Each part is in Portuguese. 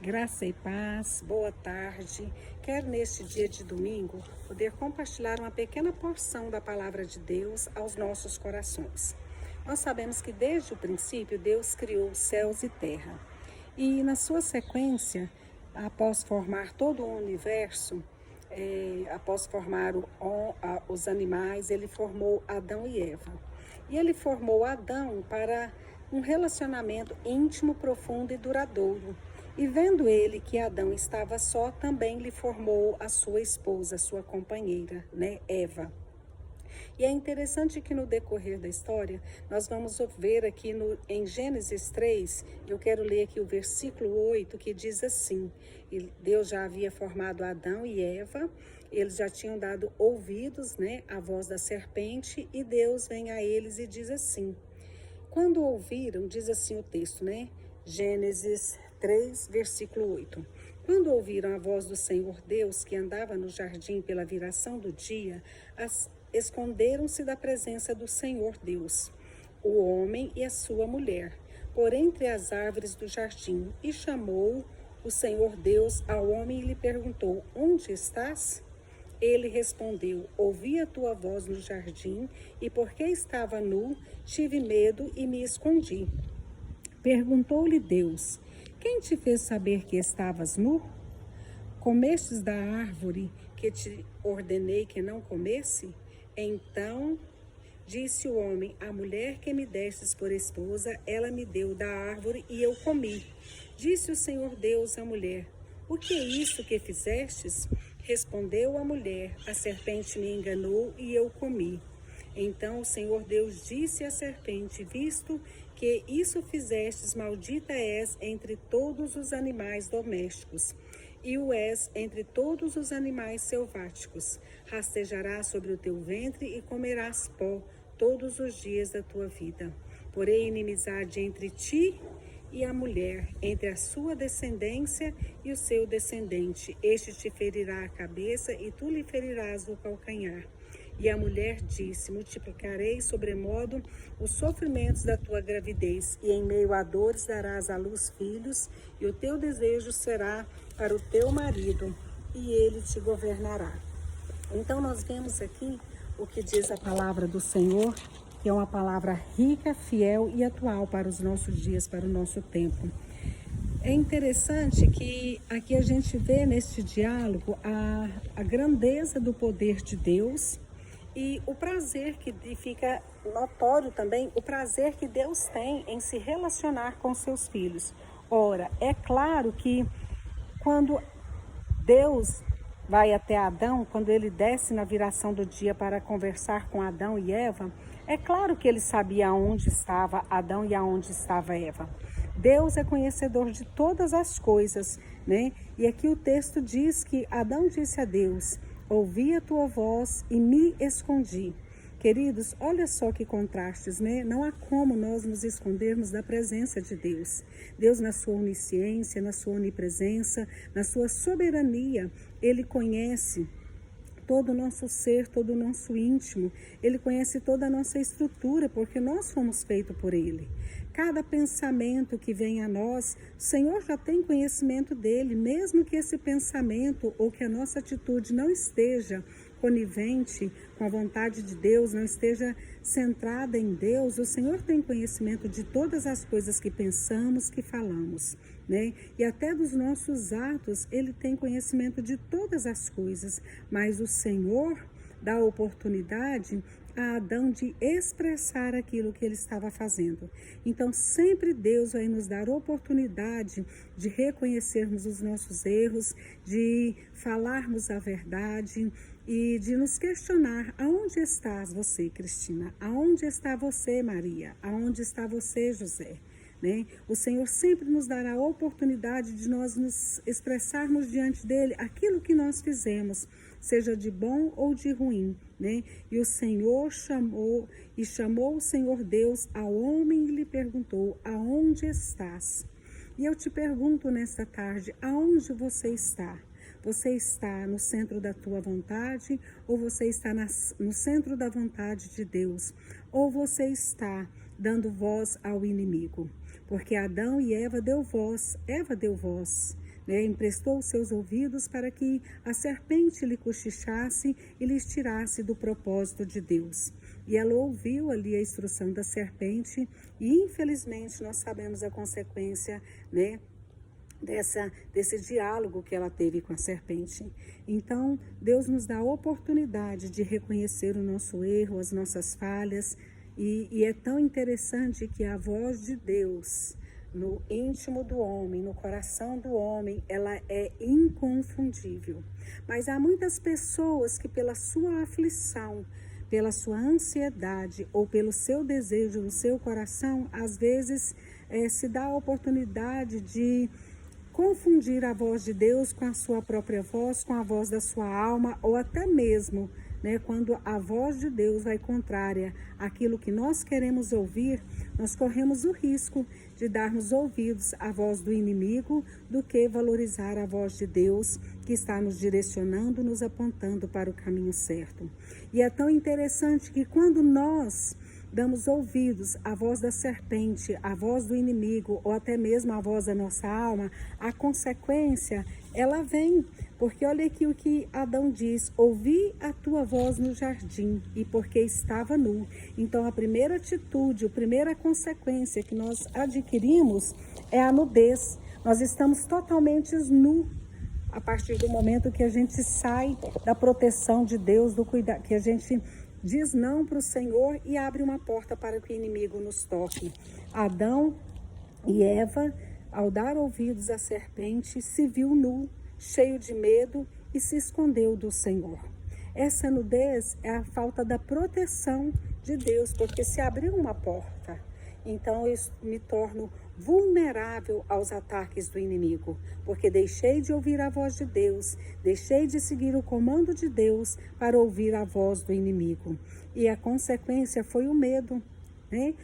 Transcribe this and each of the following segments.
Graça e paz, boa tarde. Quero neste dia de domingo poder compartilhar uma pequena porção da palavra de Deus aos nossos corações. Nós sabemos que desde o princípio Deus criou os céus e terra. E na sua sequência, após formar todo o universo, após formar os animais, ele formou Adão e Eva. E ele formou Adão para um relacionamento íntimo, profundo e duradouro. E vendo ele que Adão estava só, também lhe formou a sua esposa, a sua companheira, Eva. E é interessante que no decorrer da história, nós vamos ver aqui em Gênesis 3, eu quero ler aqui o versículo 8, que diz assim: Deus já havia formado Adão e Eva, eles já tinham dado ouvidos, à voz da serpente, e Deus vem a eles e diz assim: quando ouviram, diz assim o texto, Gênesis 3, versículo 8. Quando ouviram a voz do Senhor Deus, que andava no jardim pela viração do dia, esconderam-se da presença do Senhor Deus, o homem e a sua mulher, por entre as árvores do jardim, e chamou o Senhor Deus ao homem e lhe perguntou: onde estás? Ele respondeu: ouvi a tua voz no jardim, e porque estava nu, tive medo e me escondi. Perguntou-lhe Deus: quem te fez saber que estavas nu? Comestes da árvore que te ordenei que não comesse? Então disse o homem: a mulher que me destes por esposa, ela me deu da árvore e eu comi. Disse o Senhor Deus à mulher: o que é isso que fizestes? Respondeu a mulher: a serpente me enganou e eu comi. Então o Senhor Deus disse à serpente: visto que isso fizestes, maldita és entre todos os animais domésticos, e o és entre todos os animais selváticos. Rastejarás sobre o teu ventre e comerás pó todos os dias da tua vida. Porém, inimizade entre ti e a mulher, entre a sua descendência e o seu descendente. Este te ferirá a cabeça e tu lhe ferirás o calcanhar. E a mulher disse: multiplicarei sobremodo os sofrimentos da tua gravidez, e em meio a dores darás à luz filhos, e o teu desejo será para o teu marido, e ele te governará. Então nós vemos aqui o que diz a palavra do Senhor, que é uma palavra rica, fiel e atual para os nossos dias, para o nosso tempo. É interessante que aqui a gente vê neste diálogo a grandeza do poder de Deus e o prazer que fica notório também, o prazer que Deus tem em se relacionar com seus filhos. Ora, é claro que quando Deus vai até Adão, quando ele desce na viração do dia para conversar com Adão e Eva, é claro que ele sabia onde estava Adão e aonde estava Eva. Deus é conhecedor de todas as coisas, E aqui o texto diz que Adão disse a Deus: ouvi a tua voz e me escondi. Queridos, olha só que contrastes, Não há como nós nos escondermos da presença de Deus. Deus, na sua onisciência, na sua onipresença, na sua soberania, Ele conhece todo o nosso ser, todo o nosso íntimo. Ele conhece toda a nossa estrutura, porque nós fomos feitos por Ele. Cada pensamento que vem a nós, o Senhor já tem conhecimento dele, mesmo que esse pensamento ou que a nossa atitude não esteja conivente com a vontade de Deus, não esteja centrada em Deus, o Senhor tem conhecimento de todas as coisas que pensamos, que falamos, E até dos nossos atos, Ele tem conhecimento de todas as coisas, mas o Senhor dá oportunidade a Adão de expressar aquilo que ele estava fazendo. Então, sempre Deus vai nos dar oportunidade de reconhecermos os nossos erros, de falarmos a verdade e de nos questionar: aonde estás você, Cristina? Aonde está você, Maria? Aonde está você, José? O Senhor sempre nos dará a oportunidade de nós nos expressarmos diante dele aquilo que nós fizemos, seja de bom ou de ruim, E o Senhor chamou o Senhor Deus ao homem e lhe perguntou: aonde estás? E eu te pergunto nesta tarde: aonde você está? Você está no centro da tua vontade ou você está no centro da vontade de Deus? Ou você está dando voz ao inimigo? Porque Adão e Eva deu voz, né, emprestou os seus ouvidos para que a serpente lhe cochichasse e lhes tirasse do propósito de Deus. E ela ouviu ali a instrução da serpente e, infelizmente, nós sabemos a consequência, né, desse diálogo que ela teve com a serpente. Então, Deus nos dá a oportunidade de reconhecer o nosso erro, as nossas falhas, e é tão interessante que a voz de Deus, no íntimo do homem, no coração do homem, ela é inconfundível. Mas há muitas pessoas que, pela sua aflição, pela sua ansiedade ou pelo seu desejo no seu coração, às vezes se dá a oportunidade de confundir a voz de Deus com a sua própria voz, com a voz da sua alma, ou até mesmo, né, quando a voz de Deus vai contrária àquilo que nós queremos ouvir, nós corremos o risco de darmos ouvidos à voz do inimigo do que valorizar a voz de Deus que está nos direcionando, nos apontando para o caminho certo. E é tão interessante que quando nós damos ouvidos à voz da serpente, à voz do inimigo ou até mesmo à voz da nossa alma, a consequência, ela vem. Porque olha aqui o que Adão diz: ouvi a tua voz no jardim e porque estava nu. Então a primeira atitude, a primeira consequência que nós adquirimos é a nudez. Nós estamos totalmente nus a partir do momento que a gente sai da proteção de Deus, do cuidado, que a gente diz não para o Senhor e abre uma porta para que o inimigo nos toque. Adão e Eva, ao dar ouvidos à serpente, se viu nu, cheio de medo e se escondeu do Senhor. Essa nudez é a falta da proteção de Deus, porque se abriu uma porta, então eu me torno vulnerável aos ataques do inimigo, porque deixei de ouvir a voz de Deus, deixei de seguir o comando de Deus para ouvir a voz do inimigo. E a consequência foi o medo, né?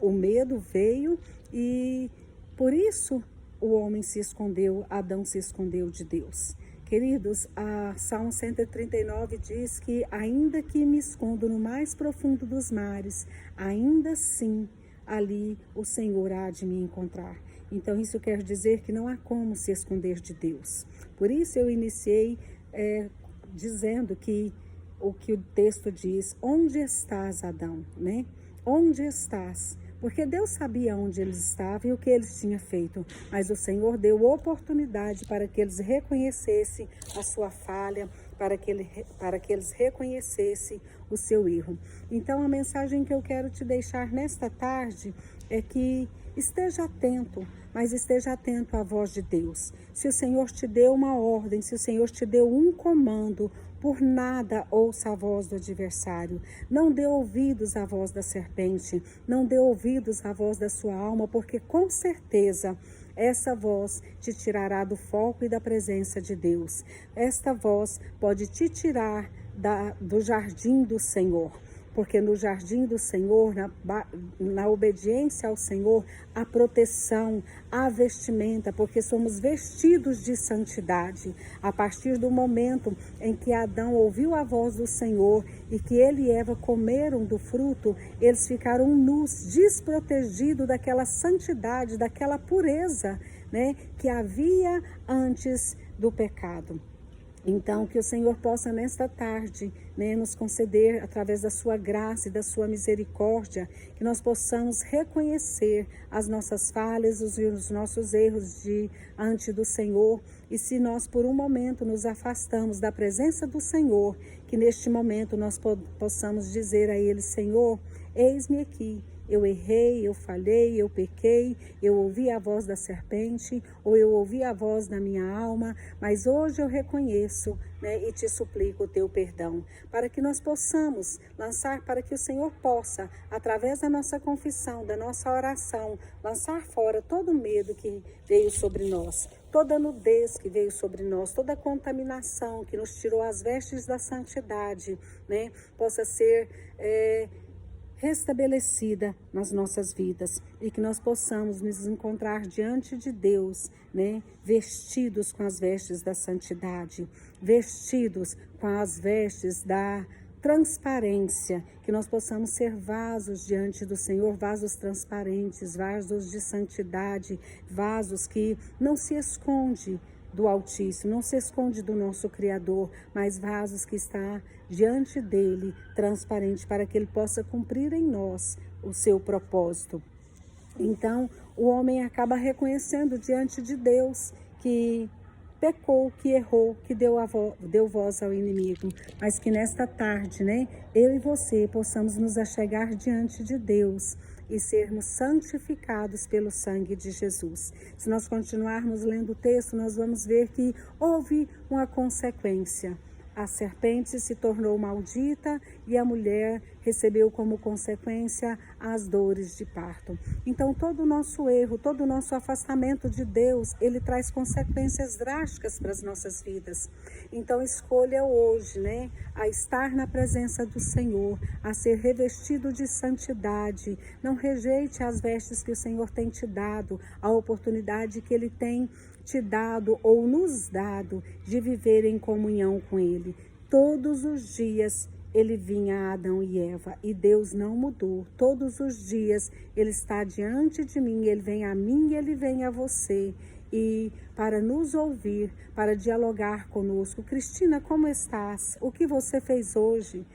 O medo veio e por isso o homem se escondeu, Adão se escondeu de Deus. Queridos, a Salmo 139 diz que ainda que me escondo no mais profundo dos mares, ainda assim ali o Senhor há de me encontrar. Então isso quer dizer que não há como se esconder de Deus. Por isso eu iniciei dizendo que o texto diz: onde estás, Adão? Né? Onde estás? Porque Deus sabia onde eles estavam e o que eles tinham feito, mas o Senhor deu oportunidade para que eles reconhecessem a sua falha, para que eles reconhecessem o seu erro. Então a mensagem que eu quero te deixar nesta tarde é que esteja atento, mas esteja atento à voz de Deus. Se o Senhor te deu uma ordem, se o Senhor te deu um comando, por nada ouça a voz do adversário. Não dê ouvidos à voz da serpente, não dê ouvidos à voz da sua alma, porque com certeza essa voz te tirará do foco e da presença de Deus. Esta voz pode te tirar do jardim do Senhor. Porque no jardim do Senhor, na obediência ao Senhor, há proteção, há vestimenta, porque somos vestidos de santidade. A partir do momento em que Adão ouviu a voz do Senhor e que ele e Eva comeram do fruto, eles ficaram nus, desprotegidos daquela santidade, daquela pureza, né, que havia antes do pecado. Então, que o Senhor possa nesta tarde, né, nos conceder, através da sua graça e da sua misericórdia, que nós possamos reconhecer as nossas falhas, os nossos erros diante do Senhor. E se nós por um momento nos afastamos da presença do Senhor, que neste momento nós possamos dizer a Ele: Senhor, eis-me aqui. Eu errei, eu falhei, eu pequei, eu ouvi a voz da serpente, ou eu ouvi a voz da minha alma, mas hoje eu reconheço, né, e te suplico o teu perdão, para que nós possamos lançar, para que o Senhor possa, através da nossa confissão, da nossa oração, lançar fora todo o medo que veio sobre nós, toda a nudez que veio sobre nós, toda a contaminação que nos tirou as vestes da santidade, né, possa ser restabelecida nas nossas vidas e que nós possamos nos encontrar diante de Deus, né, vestidos com as vestes da santidade, vestidos com as vestes da transparência, que nós possamos ser vasos diante do Senhor, vasos transparentes, vasos de santidade, vasos que não se esconde do Altíssimo, não se esconde do nosso Criador, mas vasos que está diante dele, transparente, para que ele possa cumprir em nós o seu propósito. Então, o homem acaba reconhecendo diante de Deus que pecou, que errou, que deu voz ao inimigo, mas que nesta tarde, eu e você possamos nos achegar diante de Deus e sermos santificados pelo sangue de Jesus. Se nós continuarmos lendo o texto, nós vamos ver que houve uma consequência. A serpente se tornou maldita e a mulher recebeu como consequência as dores de parto. Então, todo o nosso erro, todo o nosso afastamento de Deus, ele traz consequências drásticas para as nossas vidas. Então, escolha hoje, a estar na presença do Senhor, a ser revestido de santidade. Não rejeite as vestes que o Senhor tem te dado, a oportunidade que ele tem te dado ou nos dado de viver em comunhão com ele. Todos os dias ele vinha a Adão e Eva e Deus não mudou. Todos os dias ele está diante de mim, ele vem a mim e ele vem a você. E para nos ouvir, para dialogar conosco. Cristina, como estás? O que você fez hoje?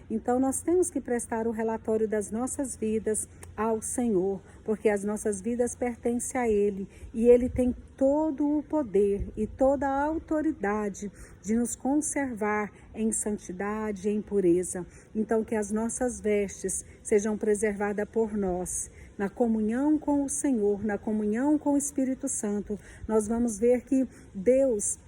Então, nós temos que prestar o relatório das nossas vidas ao Senhor, porque as nossas vidas pertencem a Ele, e Ele tem todo o poder e toda a autoridade de nos conservar em santidade e em pureza. Então, que as nossas vestes sejam preservadas por nós. Na comunhão com o Senhor, na comunhão com o Espírito Santo, nós vamos ver que Deus,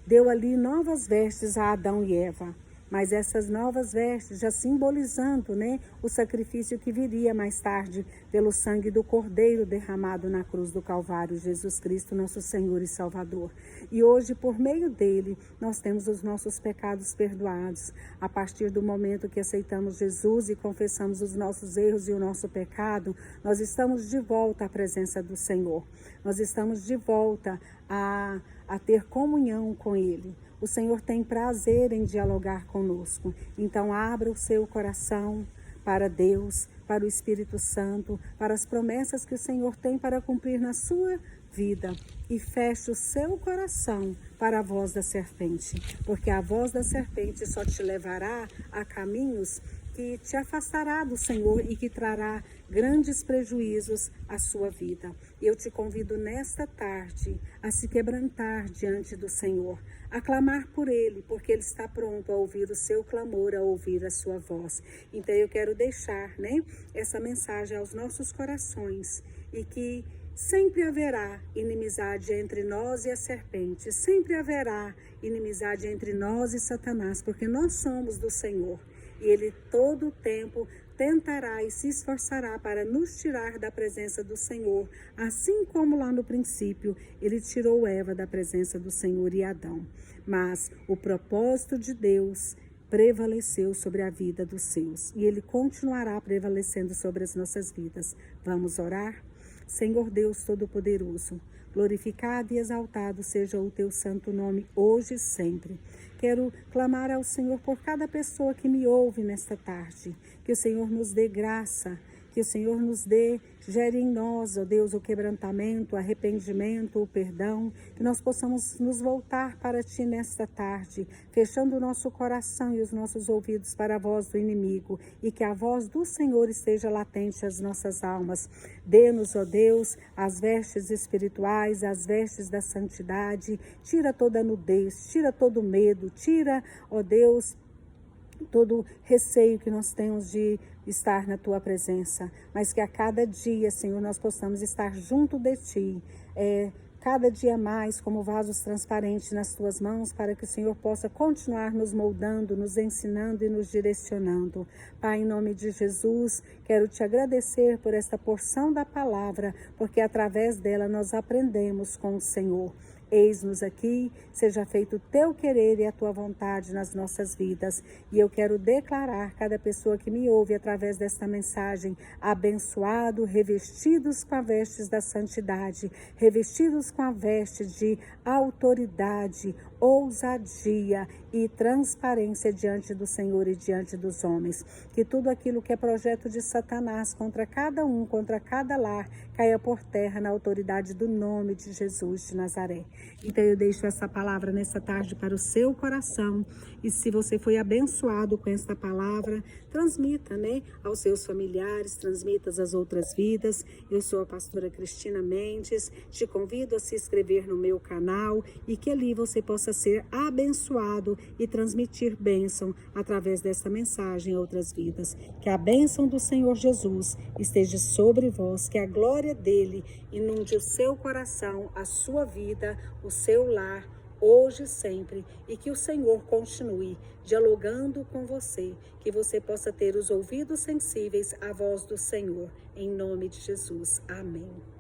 deu ali novas vestes a Adão e Eva. Mas essas novas vestes já simbolizando, o sacrifício que viria mais tarde pelo sangue do Cordeiro derramado na cruz do Calvário, Jesus Cristo, nosso Senhor e Salvador. E hoje, por meio dele, nós temos os nossos pecados perdoados. A partir do momento que aceitamos Jesus e confessamos os nossos erros e o nosso pecado, nós estamos de volta à presença do Senhor. Nós estamos de volta a ter comunhão com ele. O Senhor tem prazer em dialogar conosco. Então, abra o seu coração para Deus, para o Espírito Santo, para as promessas que o Senhor tem para cumprir na sua vida. E feche o seu coração para a voz da serpente, porque a voz da serpente só te levará a caminhos que te afastará do Senhor e que trará grandes prejuízos à sua vida. E eu te convido nesta tarde a se quebrantar diante do Senhor, a clamar por Ele, porque Ele está pronto a ouvir o seu clamor, a ouvir a sua voz. Então eu quero deixar, essa mensagem aos nossos corações, e que sempre haverá inimizade entre nós e a serpente, sempre haverá inimizade entre nós e Satanás, porque nós somos do Senhor. E Ele todo o tempo tentará e se esforçará para nos tirar da presença do Senhor, assim como lá no princípio Ele tirou Eva da presença do Senhor e Adão. Mas o propósito de Deus prevaleceu sobre a vida dos seus, e Ele continuará prevalecendo sobre as nossas vidas. Vamos orar? Senhor Deus Todo-Poderoso, glorificado e exaltado seja o teu santo nome hoje e sempre. Quero clamar ao Senhor por cada pessoa que me ouve nesta tarde, que o Senhor nos dê graça, que o Senhor gere em nós, ó Deus, o quebrantamento, o arrependimento, o perdão, que nós possamos nos voltar para Ti nesta tarde, fechando o nosso coração e os nossos ouvidos para a voz do inimigo, e que a voz do Senhor esteja latente às nossas almas. Dê-nos, ó Deus, as vestes espirituais, as vestes da santidade, tira toda a nudez, tira todo o medo, tira, ó Deus, todo receio que nós temos de estar na Tua presença, mas que a cada dia, Senhor, nós possamos estar junto de Ti, cada dia mais como vasos transparentes nas Tuas mãos, para que o Senhor possa continuar nos moldando, nos ensinando e nos direcionando. Pai, em nome de Jesus, quero Te agradecer por esta porção da palavra, porque através dela nós aprendemos com o Senhor. Eis-nos aqui, seja feito o Teu querer e a Tua vontade nas nossas vidas. E eu quero declarar cada pessoa que me ouve através desta mensagem, abençoado, revestidos com a vestes da santidade, revestidos com a veste de autoridade, ousadia e transparência diante do Senhor e diante dos homens. Que tudo aquilo que é projeto de Satanás contra cada um, contra cada lar, caia por terra na autoridade do nome de Jesus de Nazaré. Então eu deixo essa palavra nessa tarde para o seu coração. E se você foi abençoado com esta palavra, transmita, aos seus familiares, transmita às outras vidas. Eu sou a pastora Cristina Mendes, te convido a se inscrever no meu canal e que ali você possa ser abençoado e transmitir bênção através desta mensagem a outras vidas. Que a bênção do Senhor Jesus esteja sobre vós, que a glória dele inunde o seu coração, a sua vida, o seu lar, hoje e sempre, e que o Senhor continue dialogando com você, que você possa ter os ouvidos sensíveis à voz do Senhor, em nome de Jesus. Amém.